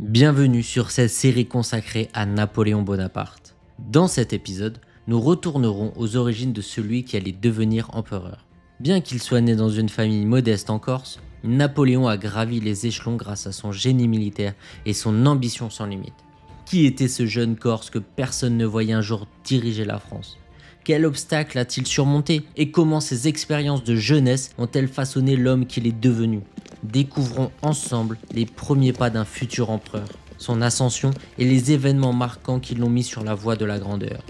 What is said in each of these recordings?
Bienvenue sur cette série consacrée à Napoléon Bonaparte. Dans cet épisode, nous retournerons aux origines de celui qui allait devenir empereur. Bien qu'il soit né dans une famille modeste en Corse, Napoléon a gravi les échelons grâce à son génie militaire et son ambition sans limite. Qui était ce jeune Corse que personne ne voyait un jour diriger la France ? Quel obstacle a-t-il surmonté et comment ses expériences de jeunesse ont-elles façonné l'homme qu'il est devenu ? Découvrons ensemble les premiers pas d'un futur empereur, son ascension et les événements marquants qui l'ont mis sur la voie de la grandeur.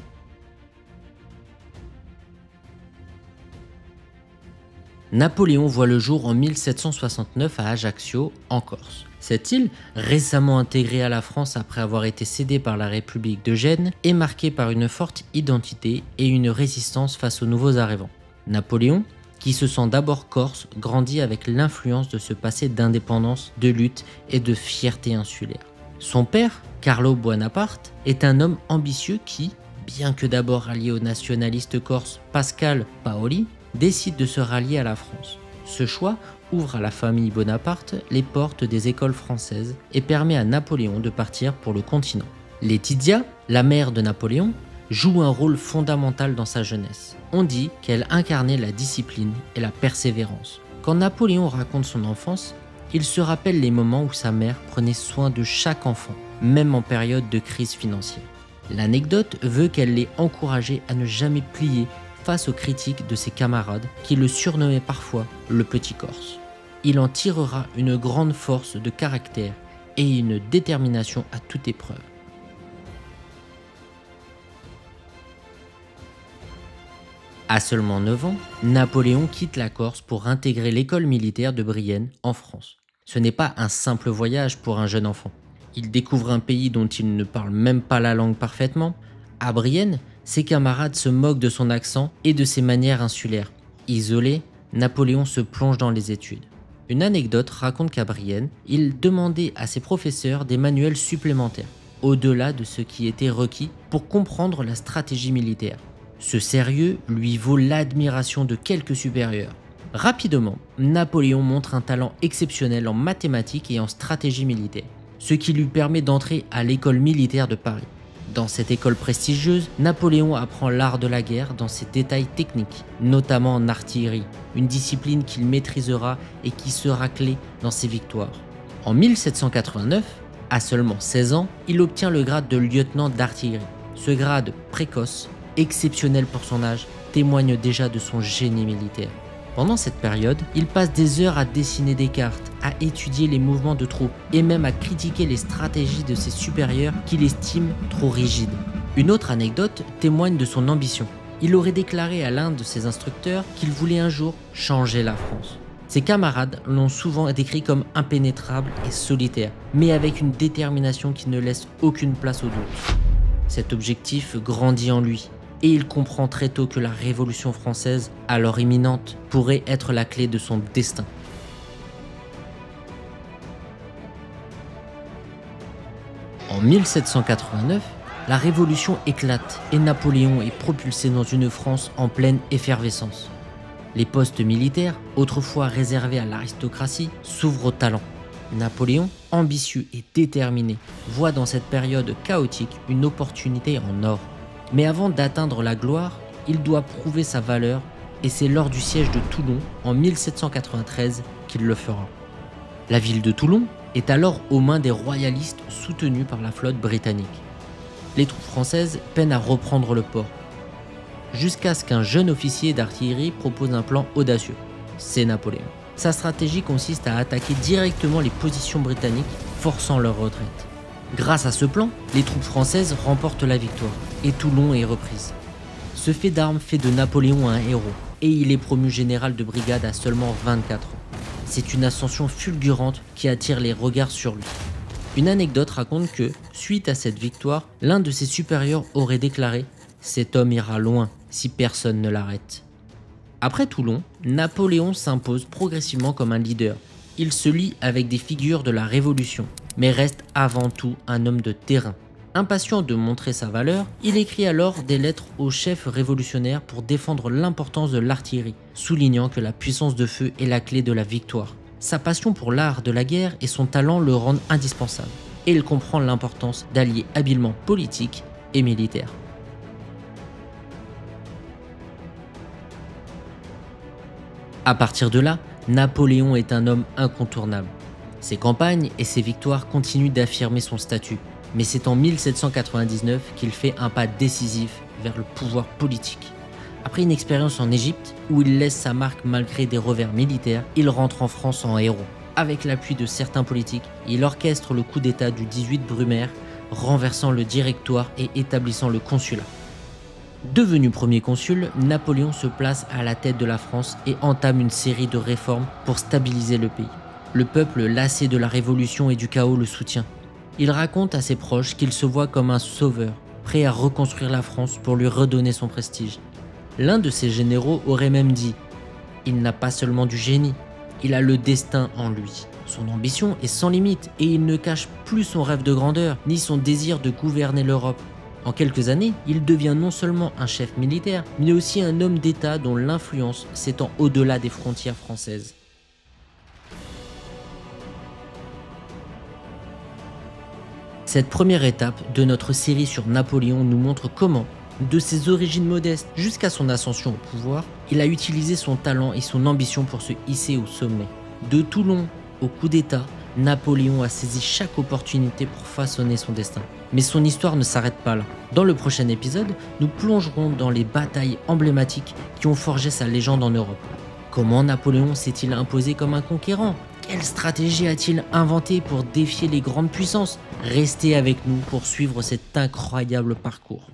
Napoléon voit le jour en 1769 à Ajaccio, en Corse. Cette île, récemment intégrée à la France après avoir été cédée par la République de Gênes, est marquée par une forte identité et une résistance face aux nouveaux arrivants. Napoléon, qui se sent d'abord corse, grandit avec l'influence de ce passé d'indépendance, de lutte et de fierté insulaire. Son père, Carlo Buonaparte, est un homme ambitieux qui, bien que d'abord allié au nationaliste corse Pascal Paoli, décide de se rallier à la France. Ce choix ouvre à la famille Bonaparte les portes des écoles françaises et permet à Napoléon de partir pour le continent. Laetitia, la mère de Napoléon, joue un rôle fondamental dans sa jeunesse. On dit qu'elle incarnait la discipline et la persévérance. Quand Napoléon raconte son enfance, il se rappelle les moments où sa mère prenait soin de chaque enfant, même en période de crise financière. L'anecdote veut qu'elle l'ait encouragé à ne jamais plier face aux critiques de ses camarades qui le surnommaient parfois le petit Corse. Il en tirera une grande force de caractère et une détermination à toute épreuve. À seulement 9 ans, Napoléon quitte la Corse pour intégrer l'école militaire de Brienne en France. Ce n'est pas un simple voyage pour un jeune enfant. Il découvre un pays dont il ne parle même pas la langue parfaitement. À Brienne, ses camarades se moquent de son accent et de ses manières insulaires. Isolé, Napoléon se plonge dans les études. Une anecdote raconte qu'à Brienne, il demandait à ses professeurs des manuels supplémentaires, au-delà de ce qui était requis pour comprendre la stratégie militaire. Ce sérieux lui vaut l'admiration de quelques supérieurs. Rapidement, Napoléon montre un talent exceptionnel en mathématiques et en stratégie militaire, ce qui lui permet d'entrer à l'école militaire de Paris. Dans cette école prestigieuse, Napoléon apprend l'art de la guerre dans ses détails techniques, notamment en artillerie, une discipline qu'il maîtrisera et qui sera clé dans ses victoires. En 1789, à seulement 16 ans, il obtient le grade de lieutenant d'artillerie. Ce grade précoce, exceptionnel pour son âge, témoigne déjà de son génie militaire. Pendant cette période, il passe des heures à dessiner des cartes, à étudier les mouvements de troupes et même à critiquer les stratégies de ses supérieurs qu'il estime trop rigides. Une autre anecdote témoigne de son ambition. Il aurait déclaré à l'un de ses instructeurs qu'il voulait un jour changer la France. Ses camarades l'ont souvent décrit comme impénétrable et solitaire, mais avec une détermination qui ne laisse aucune place au doute. Cet objectif grandit en lui. Et il comprend très tôt que la Révolution française, alors imminente, pourrait être la clé de son destin. En 1789, la Révolution éclate et Napoléon est propulsé dans une France en pleine effervescence. Les postes militaires, autrefois réservés à l'aristocratie, s'ouvrent aux talents. Napoléon, ambitieux et déterminé, voit dans cette période chaotique une opportunité en or. Mais avant d'atteindre la gloire, il doit prouver sa valeur et c'est lors du siège de Toulon en 1793 qu'il le fera. La ville de Toulon est alors aux mains des royalistes soutenus par la flotte britannique. Les troupes françaises peinent à reprendre le port, jusqu'à ce qu'un jeune officier d'artillerie propose un plan audacieux. C'est Napoléon. Sa stratégie consiste à attaquer directement les positions britanniques, forçant leur retraite. Grâce à ce plan, les troupes françaises remportent la victoire et Toulon est reprise. Ce fait d'armes fait de Napoléon un héros et il est promu général de brigade à seulement 24 ans. C'est une ascension fulgurante qui attire les regards sur lui. Une anecdote raconte que, suite à cette victoire, l'un de ses supérieurs aurait déclaré « Cet homme ira loin si personne ne l'arrête ». Après Toulon, Napoléon s'impose progressivement comme un leader. Il se lie avec des figures de la Révolution, mais reste avant tout un homme de terrain. Impatient de montrer sa valeur, il écrit alors des lettres aux chefs révolutionnaires pour défendre l'importance de l'artillerie, soulignant que la puissance de feu est la clé de la victoire. Sa passion pour l'art de la guerre et son talent le rendent indispensable. et il comprend l'importance d'allier habilement politique et militaire. À partir de là, Napoléon est un homme incontournable. Ses campagnes et ses victoires continuent d'affirmer son statut, mais c'est en 1799 qu'il fait un pas décisif vers le pouvoir politique. Après une expérience en Égypte, où il laisse sa marque malgré des revers militaires, il rentre en France en héros. Avec l'appui de certains politiques, il orchestre le coup d'État du 18 Brumaire, renversant le directoire et établissant le consulat. Devenu premier consul, Napoléon se place à la tête de la France et entame une série de réformes pour stabiliser le pays. Le peuple, lassé de la révolution et du chaos, le soutient. Il raconte à ses proches qu'il se voit comme un sauveur, prêt à reconstruire la France pour lui redonner son prestige. L'un de ses généraux aurait même dit « Il n'a pas seulement du génie, il a le destin en lui ». Son ambition est sans limite et il ne cache plus son rêve de grandeur, ni son désir de gouverner l'Europe. En quelques années, il devient non seulement un chef militaire, mais aussi un homme d'État dont l'influence s'étend au-delà des frontières françaises. Cette première étape de notre série sur Napoléon nous montre comment, de ses origines modestes jusqu'à son ascension au pouvoir, il a utilisé son talent et son ambition pour se hisser au sommet. De Toulon au coup d'État, Napoléon a saisi chaque opportunité pour façonner son destin. Mais son histoire ne s'arrête pas là. Dans le prochain épisode, nous plongerons dans les batailles emblématiques qui ont forgé sa légende en Europe. Comment Napoléon s'est-il imposé comme un conquérant? Quelle stratégie a-t-il inventée pour défier les grandes puissances? Restez avec nous pour suivre cet incroyable parcours.